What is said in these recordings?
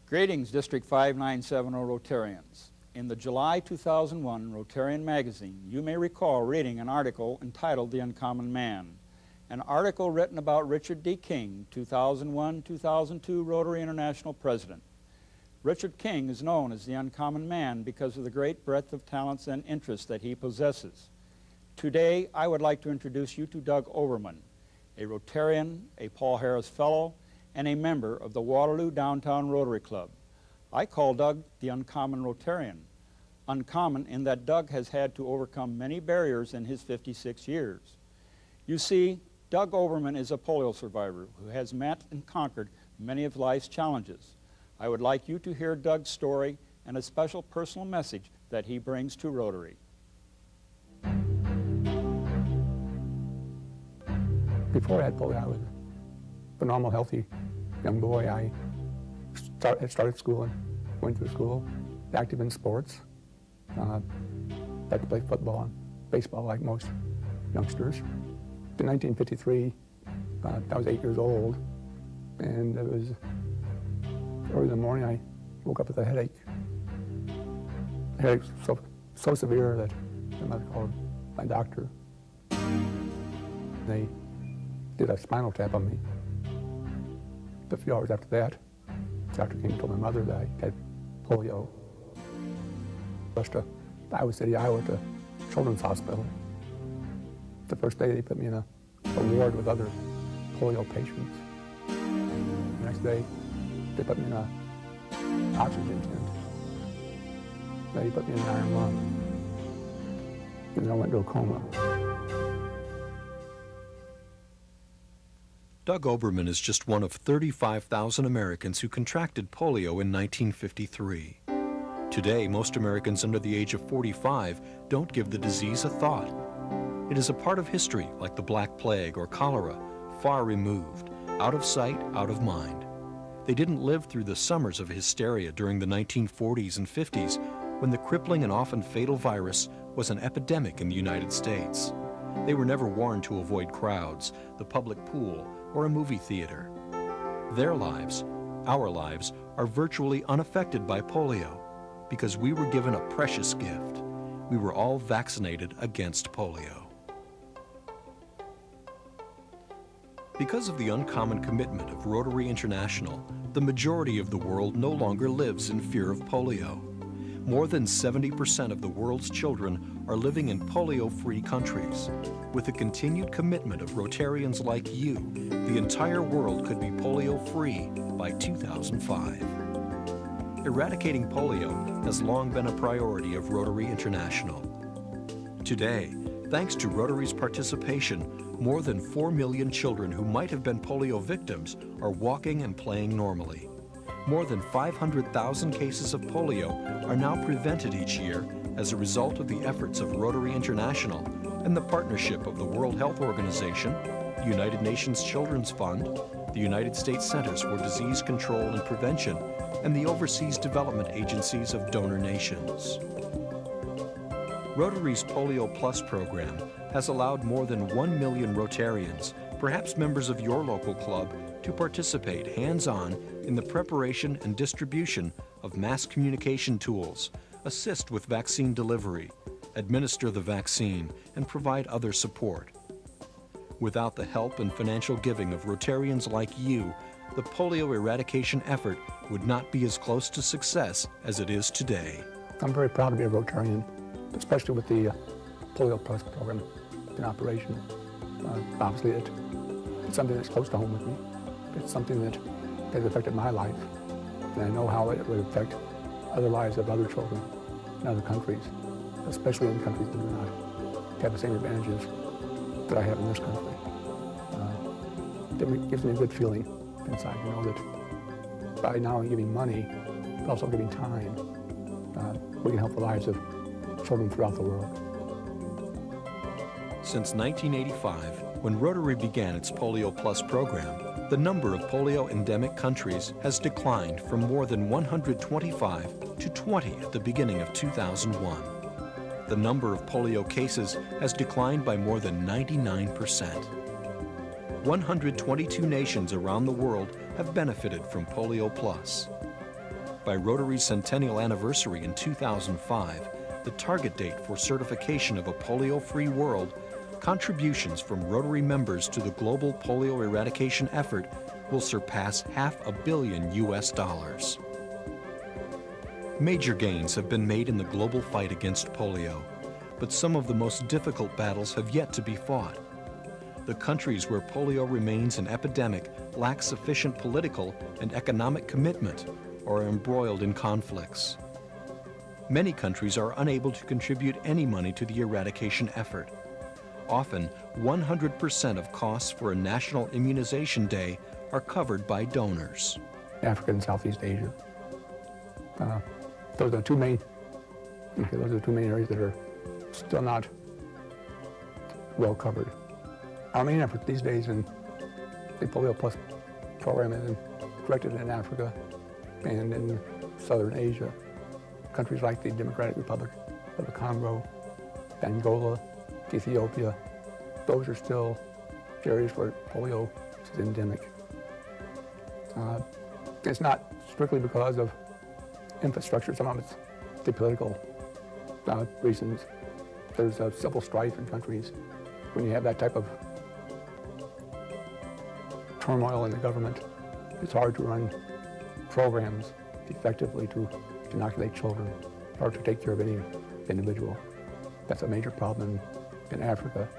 Greetings, District 5970 Rotarians. In the July 2001 Rotarian magazine, you may recall reading an article entitled The Uncommon Man, an article written about Richard D. King, 2001-2002 Rotary International President. Richard King is known as the Uncommon Man because of the great breadth of talents and interests that he possesses. Today, I would like to introduce you to Doug Oberman, a Rotarian, a Paul Harris Fellow, and a member of the Waterloo Downtown Rotary Club. I call Doug the Uncommon Rotarian. Uncommon in that Doug has had to overcome many barriers in his 56 years. You see, Doug Overman is a polio survivor who has met and conquered many of life's challenges. I would like you to hear Doug's story and a special personal message that he brings to Rotary. Before I had polio, I was a normal, healthy young boy. I started school and went through school, active in sports. Like to play football and baseball like most youngsters. In 1953, I was 8 years old, and it was early in the morning. I woke up with a headache. The headache was so severe that my mother called my doctor. They did a spinal tap on me. A few hours after that, Dr. King told my mother that I had polio. Rushed to Iowa City, Iowa, to Children's Hospital. The first day they put me in a ward with other polio patients. The next day they put me in an oxygen tent. Then they put me in an iron lung. And then I went into a coma. Doug Oberman is just one of 35,000 Americans who contracted polio in 1953. Today, most Americans under the age of 45 don't give the disease a thought. It is a part of history like the Black Plague or cholera, far removed, out of sight, out of mind. They didn't live through the summers of hysteria during the 1940s and 50s when the crippling and often fatal virus was an epidemic in the United States. They were never warned to avoid crowds, the public pool, or a movie theater. Their lives, our lives, are virtually unaffected by polio because we were given a precious gift. We were all vaccinated against polio. Because of the uncommon commitment of Rotary International, the majority of the world no longer lives in fear of polio. More than 70% of the world's children are living in polio-free countries. With the continued commitment of Rotarians like you, the entire world could be polio-free by 2005. Eradicating polio has long been a priority of Rotary International. Today, thanks to Rotary's participation, more than 4 million children who might have been polio victims are walking and playing normally. More than 500,000 cases of polio are now prevented each year as a result of the efforts of Rotary International and the partnership of the World Health Organization, the United Nations Children's Fund, the United States Centers for Disease Control and Prevention, and the overseas development agencies of donor nations. Rotary's Polio Plus program has allowed more than 1 million Rotarians, perhaps members of your local club, to participate hands-on in the preparation and distribution of mass communication tools, assist with vaccine delivery, administer the vaccine, and provide other support. Without the help and financial giving of Rotarians like you, the polio eradication effort would not be as close to success as it is today. I'm very proud to be a Rotarian, especially with the Polio Plus program in operation. Obviously, it's something that's close to home with me. It's something that has affected my life, and I know how it would affect other lives of other children in other countries, especially in countries that do not have the same advantages that I have in this country. It gives me a good feeling inside to know that by not only giving money, but also giving time, we can help the lives of children throughout the world. Since 1985, when Rotary began its Polio Plus program, the number of polio endemic countries has declined from more than 125 to 20 at the beginning of 2001. The number of polio cases has declined by more than 99%. 122 nations around the world have benefited from Polio Plus. by Rotary's centennial anniversary in 2005, the target date for certification of a polio-free world, contributions from Rotary members to the global polio eradication effort will surpass $500 million US. Major gains have been made in the global fight against polio, but some of the most difficult battles have yet to be fought. The countries where polio remains an epidemic lack sufficient political and economic commitment or are embroiled in conflicts. Many countries are unable to contribute any money to the eradication effort. Often, 100% of costs for a national immunization day are covered by donors. Africa and Southeast Asia. Those are the two main areas that are still not well covered. Our main effort these days in the Polio Plus program is directed in Africa and in Southern Asia. Countries like the Democratic Republic of the Congo, Angola, Ethiopia, those are still areas where polio is endemic. It's not strictly because of infrastructure, some of it's the political reasons. There's a civil strife in countries. When you have that type of turmoil in the government, it's hard to run programs effectively to inoculate children or to take care of any individual. That's a major problem in Africa.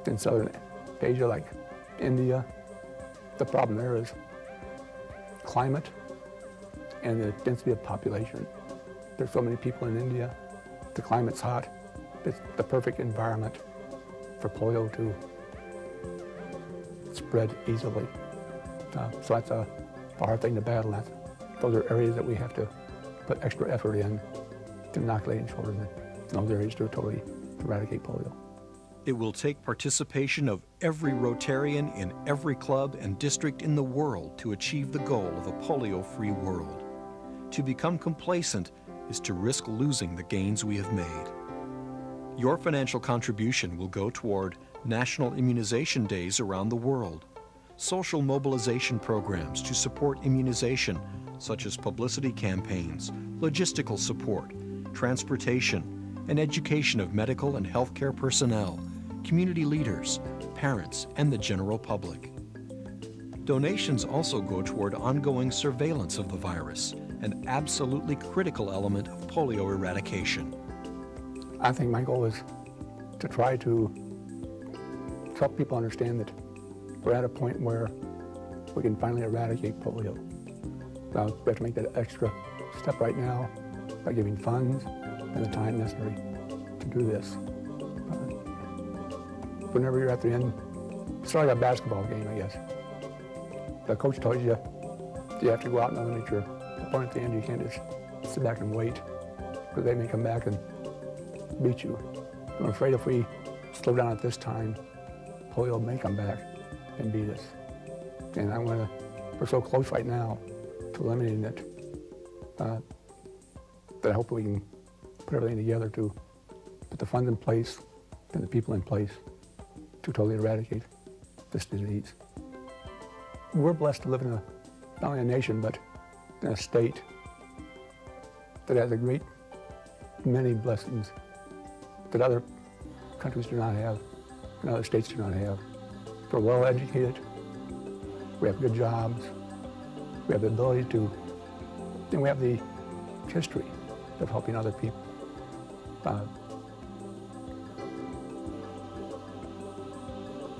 In Southern Asia, like India, the problem there is climate and the density of population. There's so many people in India, the climate's hot. It's the perfect environment for polio to spread easily. So that's a hard thing to battle. Those are areas that we have to put extra effort in to inoculating children in those areas to totally eradicate polio. It will take participation of every Rotarian in every club and district in the world to achieve the goal of a polio-free world. To become complacent is to risk losing the gains we have made. Your financial contribution will go toward national immunization days around the world, social mobilization programs to support immunization, such as publicity campaigns, logistical support, transportation, and education of medical and healthcare personnel, community leaders, parents, and the general public. Donations also go toward ongoing surveillance of the virus, an absolutely critical element of polio eradication. I think my goal is to try to help people understand that we're at a point where we can finally eradicate polio. We have to make that extra step right now by giving funds and the time necessary to do this. Whenever you're at the end, it's like a basketball game, I guess. The coach tells you you have to go out and eliminate your opponent at the end. You can't just sit back and wait, because they may come back and beat you. I'm afraid if we slow down at this time, polio may come back and beat us. And we're so close right now to eliminating it that I hope we can put everything together to put the funds in place and the people in place to totally eradicate this disease. We're blessed to live in not only a nation, but in a state that has a great many blessings that other countries do not have and other states do not have. We're well educated, we have good jobs, we have the ability to, and we have the history of helping other people.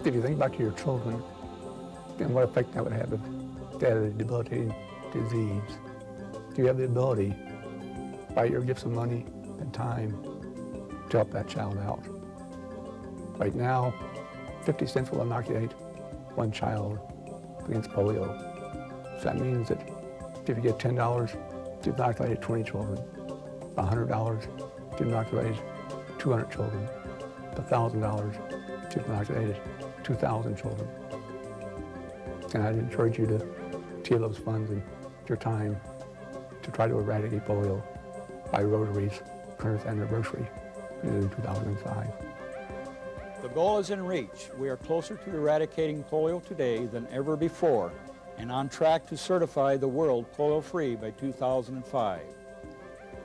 If you think back to your children and what effect that would have if they had a debilitating disease, do you have the ability, by your gifts of money and time, to help that child out? Right now, 50 cents will inoculate one child against polio. So that means that if you get $10, you've inoculated 20 children. $100, you've inoculated 200 children. $1,000, you've inoculated 2,000 children. And I'd encourage you to give those funds and your time to try to eradicate polio by Rotary's 100th anniversary in 2005. The goal is in reach. We are closer to eradicating polio today than ever before, and on track to certify the world polio-free by 2005.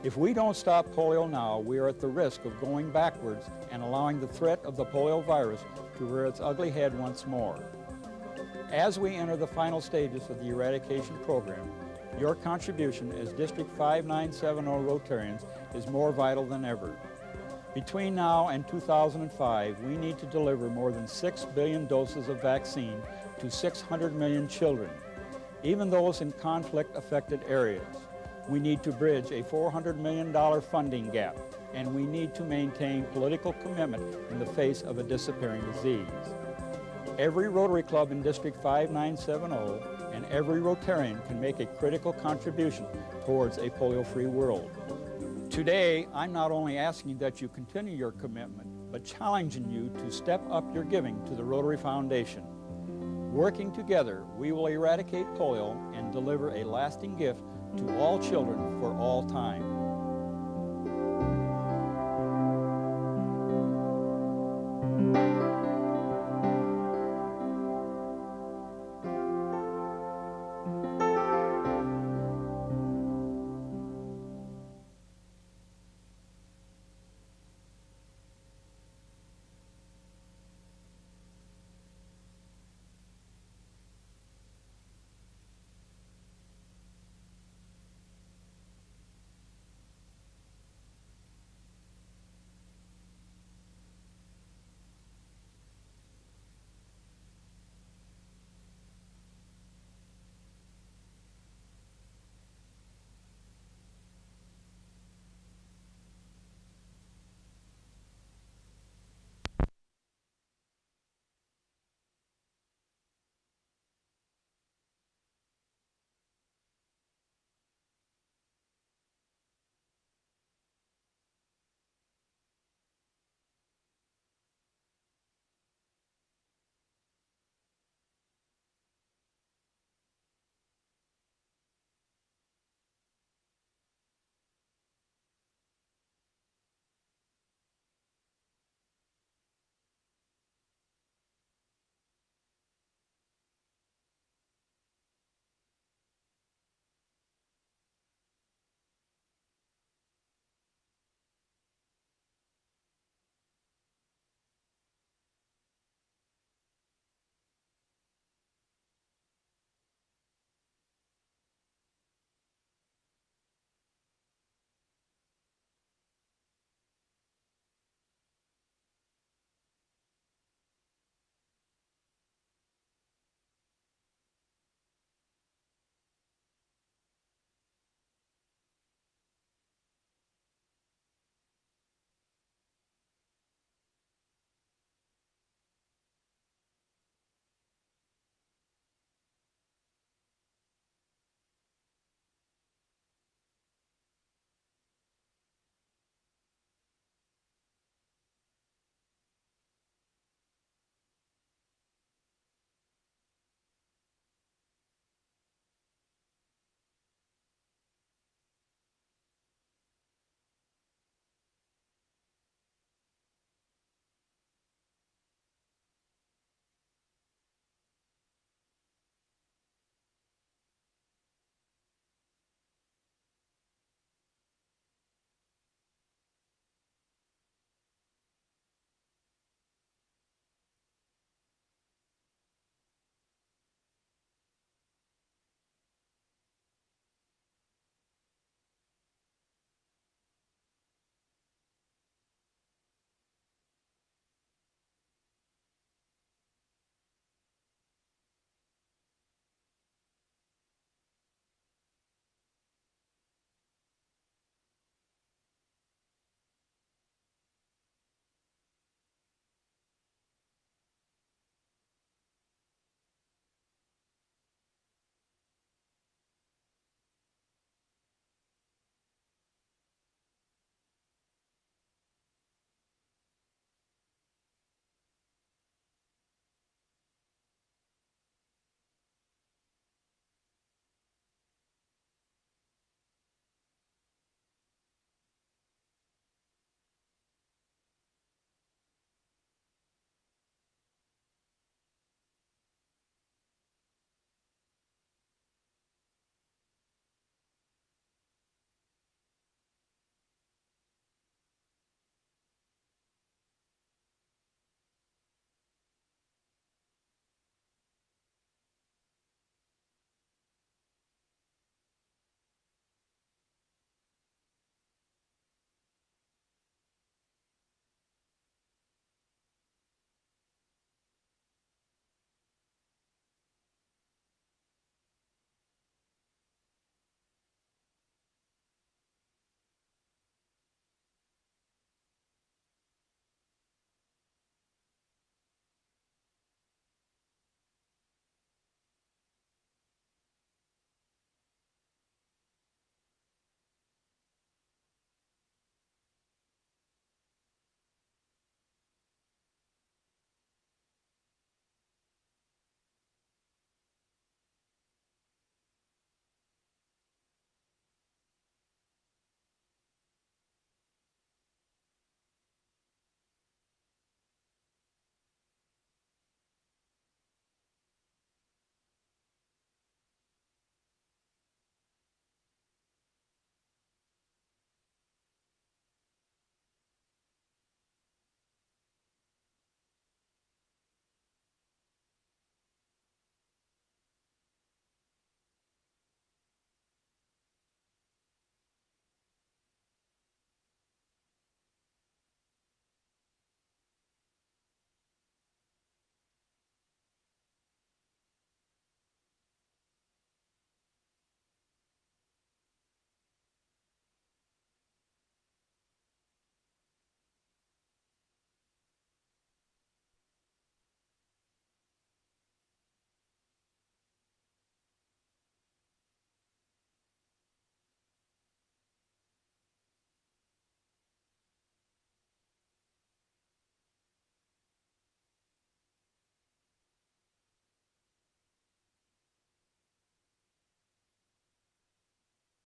If we don't stop polio now, we are at the risk of going backwards and allowing the threat of the polio virus to rear its ugly head once more. As we enter the final stages of the eradication program, your contribution as District 5970 Rotarians is more vital than ever. Between now and 2005, we need to deliver more than 6 billion doses of vaccine to 600 million children, even those in conflict-affected areas. We need to bridge a $400 million funding gap, and we need to maintain political commitment in the face of a disappearing disease. Every Rotary Club in District 5970 and every Rotarian can make a critical contribution towards a polio-free world. Today, I'm not only asking that you continue your commitment, but challenging you to step up your giving to the Rotary Foundation. Working together, we will eradicate polio and deliver a lasting gift to all children for all time.